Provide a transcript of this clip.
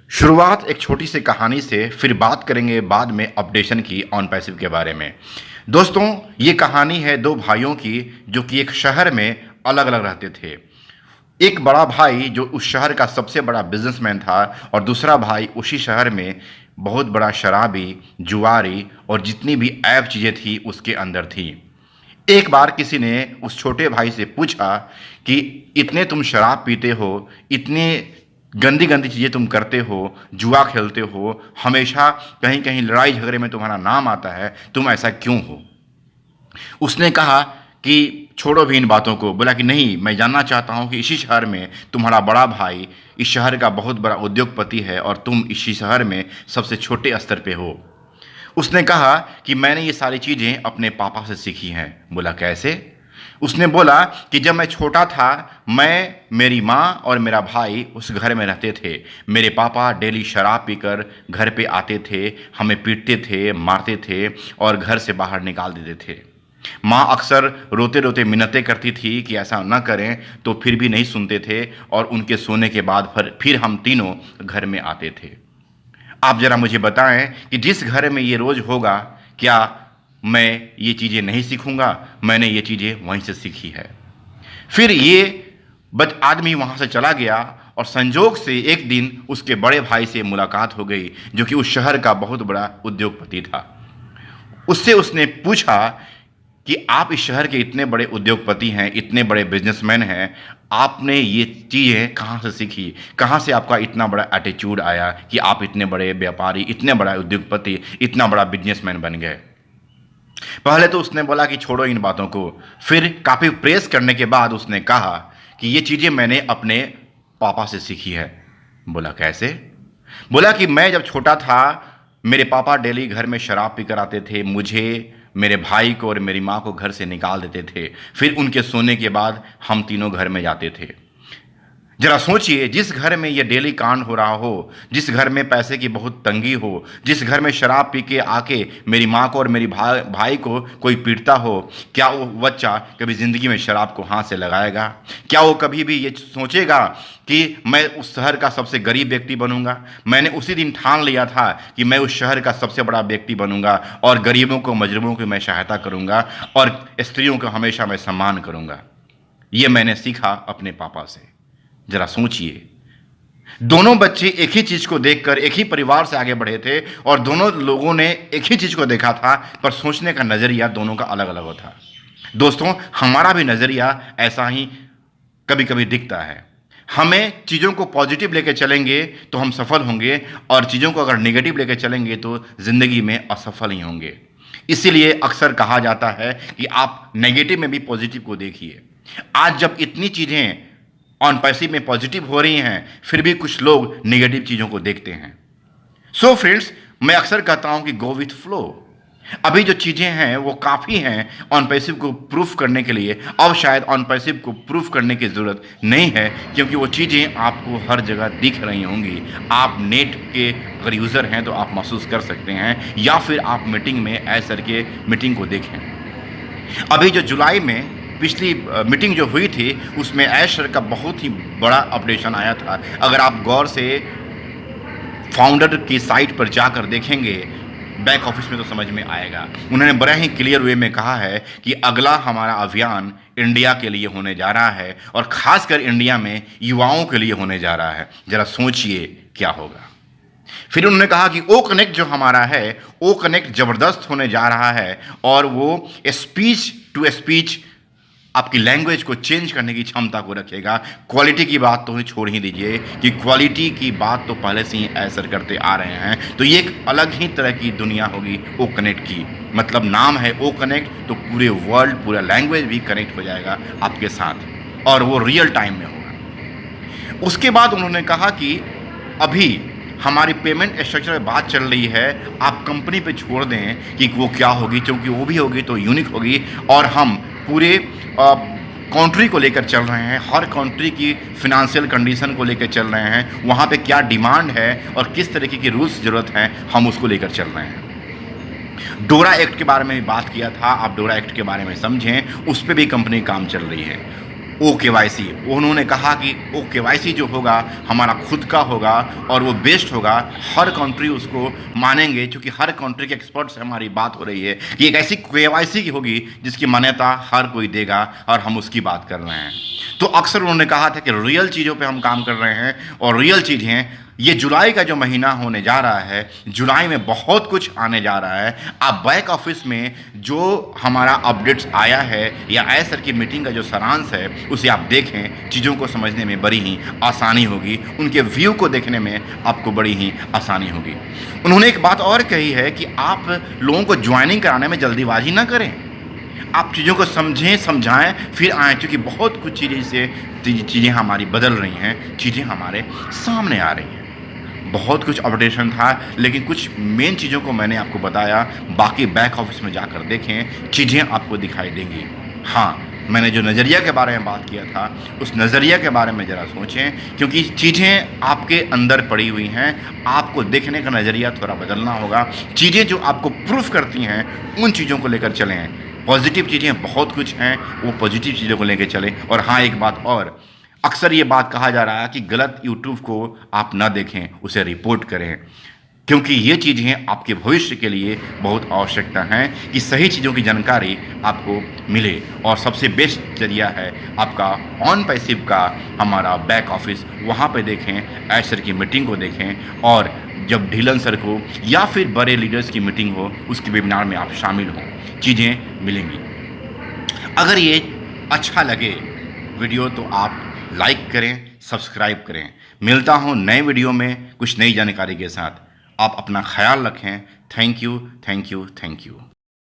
शुरुआत एक छोटी सी कहानी से, फिर बात करेंगे बाद में अपडेशन की ऑन पैसिव के बारे में। दोस्तों, ये कहानी है दो भाइयों की जो कि एक शहर में अलग अलग रहते थे। एक बड़ा भाई जो उस शहर का सबसे बड़ा बिजनेसमैन था और दूसरा भाई उसी शहर में बहुत बड़ा शराबी, जुआरी और जितनी भी ऐब चीज़ें थी उसके अंदर थी। एक बार किसी ने उस छोटे भाई से पूछा कि इतने तुम शराब पीते हो, इतने गंदी गंदी चीज़ें तुम करते हो, जुआ खेलते हो, हमेशा कहीं कहीं लड़ाई झगड़े में तुम्हारा नाम आता है, तुम ऐसा क्यों हो? उसने कहा कि छोड़ो भी इन बातों को। बोला कि नहीं, मैं जानना चाहता हूँ कि इसी शहर में तुम्हारा बड़ा भाई इस शहर का बहुत बड़ा उद्योगपति है और तुम इसी शहर में सबसे छोटे स्तर पे हो। उसने कहा कि मैंने ये सारी चीज़ें अपने पापा से सीखी हैं। बोला कैसे? उसने बोला कि जब मैं छोटा था, मैं, मेरी माँ और मेरा भाई उस घर में रहते थे। मेरे पापा डेली शराब पीकर घर पे आते थे, हमें पीटते थे, मारते थे और घर से बाहर निकाल देते थे। माँ अक्सर रोते रोते मिन्नतें करती थी कि ऐसा न करें, तो फिर भी नहीं सुनते थे और उनके सोने के बाद फिर हम तीनों घर में आते थे। आप ज़रा मुझे बताएं कि जिस घर में ये रोज़ होगा, क्या मैं ये चीज़ें नहीं सीखूंगा? मैंने ये चीज़ें वहीं से सीखी है। फिर ये आदमी वहाँ से चला गया और संजोग से एक दिन उसके बड़े भाई से मुलाकात हो गई जो कि उस शहर का बहुत बड़ा उद्योगपति था। उससे उसने पूछा कि आप इस शहर के इतने बड़े उद्योगपति हैं, इतने बड़े बिजनेसमैन हैं, आपने ये चीज़ें कहाँ से सीखी? कहाँ से आपका इतना बड़ा एटीट्यूड आया कि आप इतने बड़े व्यापारी, इतने बड़ा उद्योगपति, इतना बड़ा बिजनेसमैन बन गए? पहले तो उसने बोला कि छोड़ो इन बातों को। फिर काफ़ी प्रेस करने के बाद उसने कहा कि ये चीज़ें मैंने अपने पापा से सीखी है। बोला कैसे? बोला कि मैं जब छोटा था, मेरे पापा डेली घर में शराब पीकर आते थे, मुझे, मेरे भाई को और मेरी माँ को घर से निकाल देते थे। फिर उनके सोने के बाद हम तीनों घर में जाते थे। जरा सोचिए, जिस घर में ये डेली कांड हो रहा हो, जिस घर में पैसे की बहुत तंगी हो, जिस घर में शराब पी के आके मेरी माँ को और मेरी भाई को कोई पीटता हो, क्या वो बच्चा कभी ज़िंदगी में शराब को हाथ से लगाएगा? क्या वो कभी भी ये सोचेगा कि मैं उस शहर का सबसे गरीब व्यक्ति बनूंगा? मैंने उसी दिन ठान लिया था कि मैं उस शहर का सबसे बड़ा व्यक्ति बनूंगा और गरीबों को, मजलूमों की मैं सहायता करूंगा और स्त्रियों को हमेशा मैं सम्मान करूंगा। ये मैंने सीखा अपने पापा से। जरा सोचिए, दोनों बच्चे एक ही चीज को देखकर एक ही परिवार से आगे बढ़े थे और दोनों लोगों ने एक ही चीज को देखा था, पर सोचने का नजरिया दोनों का अलग अलग था। दोस्तों, हमारा भी नजरिया ऐसा ही कभी कभी दिखता है। हमें चीज़ों को पॉजिटिव लेके चलेंगे तो हम सफल होंगे और चीज़ों को अगर नेगेटिव लेके चलेंगे तो ज़िंदगी में असफल ही होंगे। इसीलिए अक्सर कहा जाता है कि आप नेगेटिव में भी पॉजिटिव को देखिए। आज जब इतनी चीज़ें ऑन पैसिव में पॉजिटिव हो रही हैं, फिर भी कुछ लोग नेगेटिव चीज़ों को देखते हैं। सो फ्रेंड्स, मैं अक्सर कहता हूं कि गो विथ फ्लो। अभी जो चीज़ें हैं वो काफ़ी हैं ऑन पैसिव को प्रूफ करने के लिए। अब शायद ऑन पैसिव को प्रूफ करने की ज़रूरत नहीं है, क्योंकि वो चीज़ें आपको हर जगह दिख रही होंगी। आप नेट के अगर यूज़र हैं तो आप महसूस कर सकते हैं, या फिर आप मीटिंग में ऐश सर के मीटिंग को देखें। अभी जो जुलाई में पिछली मीटिंग जो हुई थी, उसमें ऐश सर का बहुत ही बड़ा अपडेशन आया था। अगर आप गौर से फाउंडर की साइट पर जाकर देखेंगे, बैक ऑफिस में, तो समझ में आएगा। उन्होंने बड़ा ही क्लियर वे में कहा है कि अगला हमारा अभियान इंडिया के लिए होने जा रहा है और खासकर इंडिया में युवाओं के लिए होने जा रहा है। जरा सोचिए क्या होगा। फिर उन्होंने कहा कि ओ कनेक्ट जो हमारा है, ओ कनेक्ट ज़बरदस्त होने जा रहा है और वो स्पीच टू स्पीच आपकी लैंग्वेज को चेंज करने की क्षमता को रखेगा। क्वालिटी की बात तो छोड़ ही दीजिए कि क्वालिटी की बात तो पहले से ही असर करते आ रहे हैं। तो ये एक अलग ही तरह की दुनिया होगी ओ कनेक्ट की। मतलब नाम है ओ कनेक्ट, तो पूरे वर्ल्ड, पूरा लैंग्वेज भी कनेक्ट हो जाएगा आपके साथ और वो रियल टाइम में होगा। उसके बाद उन्होंने कहा कि अभी हमारी पेमेंट स्ट्रक्चर में बात चल रही है, आप कंपनी पे छोड़ दें कि वो क्या होगी, क्योंकि वो भी होगी तो यूनिक होगी और हम पूरे कंट्री को लेकर चल रहे हैं। हर कंट्री की फिनेंशियल कंडीशन को लेकर चल रहे हैं, वहाँ पे क्या डिमांड है और किस तरीके की रूल्स ज़रूरत है, हम उसको लेकर चल रहे हैं। डोरा एक्ट के बारे में भी बात किया था, आप डोरा एक्ट के बारे में समझें, उस पर भी कंपनी काम चल रही है। OKYC। उन्होंने कहा कि OKYC जो होगा हमारा खुद का होगा और वो बेस्ट होगा, हर कंट्री उसको मानेंगे, क्योंकि हर कंट्री के एक्सपर्ट से हमारी बात हो रही है कि एक ऐसी KYC की होगी जिसकी मान्यता हर कोई देगा, और हम उसकी बात कर रहे हैं। तो अक्सर उन्होंने कहा था कि रियल चीज़ों पे हम काम कर रहे हैं, और रियल चीज़ें ये जुलाई का जो महीना होने जा रहा है, जुलाई में बहुत कुछ आने जा रहा है। आप बैक ऑफिस में जो हमारा अपडेट्स आया है या आय सर की मीटिंग का जो सारांश है उसे आप देखें, चीज़ों को समझने में बड़ी ही आसानी होगी, उनके व्यू को देखने में आपको बड़ी ही आसानी होगी। उन्होंने एक बात और कही है कि आप लोगों को ज्वाइनिंग कराने में जल्दीबाजी ना करें, आप चीज़ों को समझें, समझाएं, फिर आएँ, क्योंकि बहुत कुछ चीज़ें हमारी बदल रही हैं, चीज़ें हमारे सामने आ रही हैं। बहुत कुछ अपडेशन था, लेकिन कुछ मेन चीज़ों को मैंने आपको बताया, बाकी बैक ऑफिस में जाकर देखें, चीज़ें आपको दिखाई देंगी। हाँ, मैंने जो नज़रिया के बारे में बात किया था, उस नज़रिया के बारे में ज़रा सोचें, क्योंकि चीज़ें आपके अंदर पड़ी हुई हैं, आपको देखने का नज़रिया थोड़ा बदलना होगा। चीज़ें जो आपको प्रूफ करती हैं, उन चीज़ों को लेकर चलें। पॉजिटिव चीज़ें बहुत कुछ हैं, वो पॉजिटिव चीज़ों को लेकर चलें। और हाँ, एक बात और, अक्सर ये बात कहा जा रहा है कि गलत यूट्यूब को आप ना देखें, उसे रिपोर्ट करें, क्योंकि ये चीज़ें आपके भविष्य के लिए बहुत आवश्यकता है कि सही चीज़ों की जानकारी आपको मिले। और सबसे बेस्ट जरिया है आपका ऑन पैसिव का हमारा बैक ऑफिस, वहाँ पे देखें, आय सर की मीटिंग को देखें, और जब ढीलन सर को या फिर बड़े लीडर्स की मीटिंग हो, उसके वेबिनार में आप शामिल हों, चीज़ें मिलेंगी। अगर ये अच्छा लगे वीडियो तो आप लाइक करें, सब्सक्राइब करें। मिलता हूँ नए वीडियो में कुछ नई जानकारी के साथ। आप अपना ख्याल रखें। Thank you, thank you, thank you.